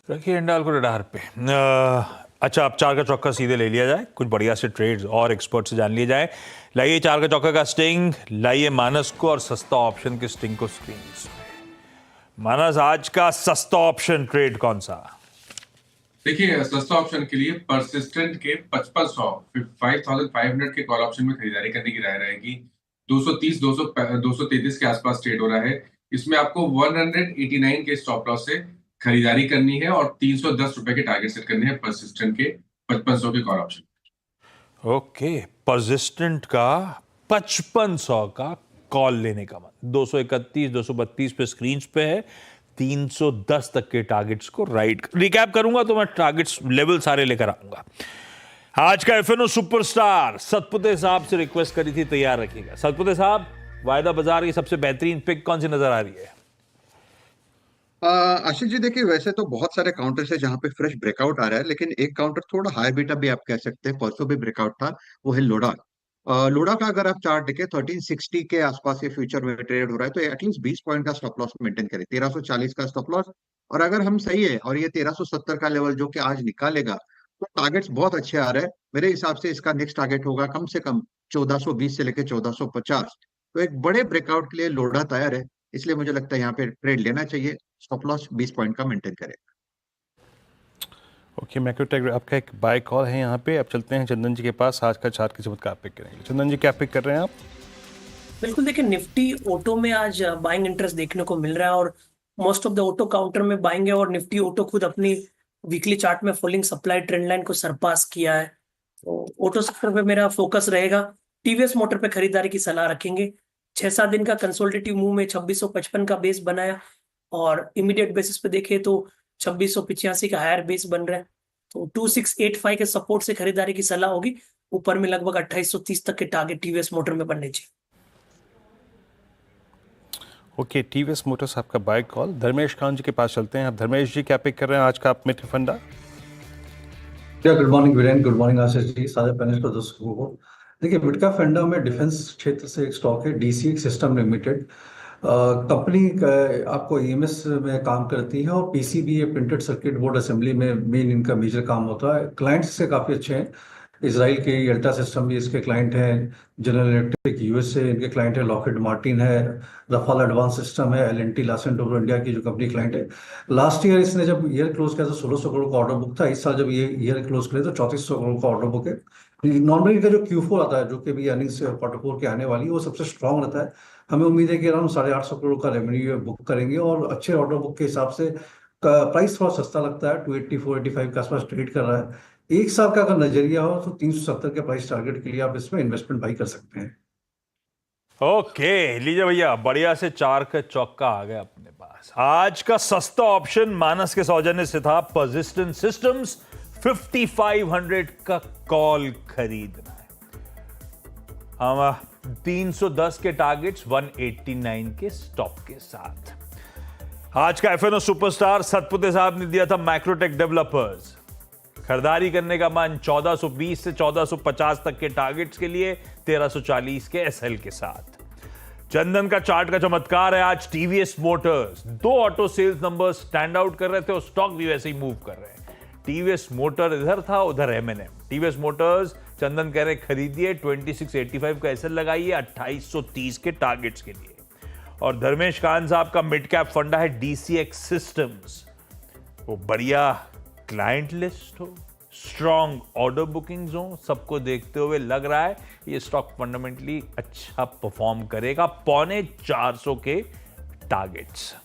रखिए हिंडाल को रडार पे। अच्छा, अब चार का चौका सीधे ले लिया जाए, कुछ बढ़िया से ट्रेड्स और एक्सपर्ट से जान लिए जाए। लाइए चार का चौका का स्टिंग, लाइए मानस को और सस्ता ऑप्शन के स्टिंग को स्क्रीन पे। मानस, आज का सस्ता ऑप्शन ट्रेड कौन सा? देखिए, सस्ता ऑप्शन के लिए परसिस्टेंट के 5500 5500 के कॉल ऑप्शन में खरीदारी करने की राय रहेगी। 230 233 के आसपास ट्रेड हो रहा है। इसमें आपको 189 के स्टॉप लॉस से खरीदारी करनी है और 310 रुपए के टारगेट सेट करने हैं परसिस्टेंट के 5500 के कॉल ऑप्शन। ओके, परसिस्टेंट का 5500 का कॉल लेने का मन, 231 232 पे स्क्रीन पे है, 310 तक के टारगेट्स को राइट रिकैप करूंगा तो मैं टारगेट्स लेवल सारे लेकर आऊंगा। आज का एफएनओ सुपरस्टार सतपुते साहब से रिक्वेस्ट करी थी, तैयार रखिएगा। सतपुते साहब, वायदा बाजार की सबसे बेहतरीन पिक कौन सी नजर आ रही है? आशीष जी, देखिए वैसे तो बहुत सारे काउंटर्स है जहां पे फ्रेश ब्रेकआउट आ रहा है, लेकिन एक काउंटर थोड़ा हाई बीटा भी आप कह सकते हैं, परसों भी ब्रेकआउट था। वो है लोडा। लोडा का अगर आप चार्ट देखें 1360 के आसपास ये फ्यूचर में ट्रेड हो रहा है, तो एटलीस्ट 20 पॉइंट का स्टॉप लॉस मेंटेन करें, 1340 का स्टॉप लॉस। और अगर हम सही है और ये 1370 का लेवल जो कि आज निकालेगा, तो टारगेट्स बहुत अच्छे आ रहे हैं। मेरे हिसाब से इसका नेक्स्ट टारगेट होगा कम से कम 1420 से लेकर 1450। तो एक बड़े ब्रेकआउट के लिए लोडा तैयार है, इसलिए मुझे लगता है यहाँ पे ट्रेड लेना चाहिए। स्टॉप लॉस 20 पॉइंट का मेंटेन करें। ओके, मैक्रोटेक आपका एक बाय कॉल है यहाँ पे। अब चलते हैं चंदन जी के पास, आज का चार्ट की चमत्कार पिक करेंगे। चंदन जी, क्या पिक कर रहे हैं आप? बिल्कुल, देखिए निफ्टी ऑटो में आज बाइंग इंटरेस्ट देखने को मिल रहा है और most of the auto counter में बाइंग है और निफ्टी ऑटो खुद अपनी वीकली चार्ट में फॉलिंग सप्लाई ट्रेंड लाइन को सरपास किया है। तो ऑटो सेक्टर पे मेरा फोकस रहेगा। टीवीएस मोटर पे खरीदारी की सलाह रखेंगे। 6-7 दिन का कंसोलिडेटिव मूव में 2655 का बेस बनाया और इमीडिएट बेसिस पे देखें तो 2685 का हायर बेस बन रहा है। तो 2685 के सपोर्ट से खरीदारी की सलाह होगी। ऊपर में लगभग 2830 तक के टारगेट टीवीएस मोटर में बनने चाहिए। ओके, टीवीएस मोटर्स आपका बाय कॉल। धर्मेश खान जी के पास चलते हैं। आप धर्मेश जी, क्या पिक कर रहे हैं आज का आप मिड फंडा? Good morning Viren, good morning Ashish ji, सारे पैनलिस्ट और दर्शकों को। देखिए, मिड कैप फंडा में डिफेंस क्षेत्र से एक स्टॉक है डीसीएक्स सिस्टम लिमिटेड। कंपनी आपको ईएमएस में काम करती है और PCB printed circuit board assembly में मेन इनका मेजर काम होता है। क्लाइंट्स से काफ़ी अच्छे हैं। इसराइल के अल्ट्रा सिस्टम भी इसके क्लाइंट हैं। जनरल इलेक्ट्रिक यूएसए इनके क्लाइंट है। लॉकहीड मार्टिन है। रफाल एडवांस सिस्टम है। एलएनटी लार्सन टोब्रो इंडिया की जो कंपनी क्लाइंट है। लास्ट ईयर इसने जब ईयर क्लोज किया तो 1600 करोड़ का ऑर्डर बुक था। इस साल जब ये ईयर क्लोज करे तो 3400 करोड़ का ऑर्डर बुक है। नॉर्मली इनका जो Q4 आता है, जो कि भी अर्निंग्स क्वार्टर 4 के आने वाली है, वो सबसे स्ट्रांग रहता है। हमें उम्मीद है कि अराउंड 850 करोड़ का रेवेन्यू बुक करेंगे और अच्छे ऑर्डर बुक के हिसाब से प्राइस थोड़ा सस्ता लगता है। 280 485 के आसपास ट्रेड कर रहा है। एक साल का अगर नजरिया हो तो 370 के प्राइस टारगेट के लिए आप इसमें इन्वेस्टमेंट बाई कर सकते हैं। ओके, लीजिए भैया, बढ़िया से चार का चौका आ गया अपने पास। आज का सस्ता ऑप्शन मानस के सौजन्य से था परसिस्टेंट सिस्टम्स। 5500 का कॉल खरीदना है। हम 310 के टारगेट्स, 189 के स्टॉप के साथ। आज का एफएनओ सुपरस्टार सतपुते साहब ने दिया था मैक्रोटेक डेवलपर्स। खरीदारी करने का मन 1420 से 1450 तक के टारगेट्स के लिए, 1340 के एसएल के साथ। चंदन का चार्ट का चमत्कार है आज टीवीएस मोटर्स। दो auto sales number stand out कर रहे थे और स्टॉक भी वैसे ही मूव कर रहे हैं। टीवीएस मोटर इधर था, उधर एमएनएम। टीवीएस मोटर्स चंदन कह रहे खरीदिए, 2685 का एसएल लगाइए, 2830 के टारगेट्स के लिए। और धर्मेश खान साहब का मिड कैप फंडा है डीसीएक्स सिस्टम्स। वो बढ़िया क्लाइंट लिस्ट हो, स्ट्रॉन्ग ऑर्डर बुकिंग्स हो, सबको देखते हुए लग रहा है ये स्टॉक फंडामेंटली अच्छा परफॉर्म करेगा। 450 के टारगेट्स।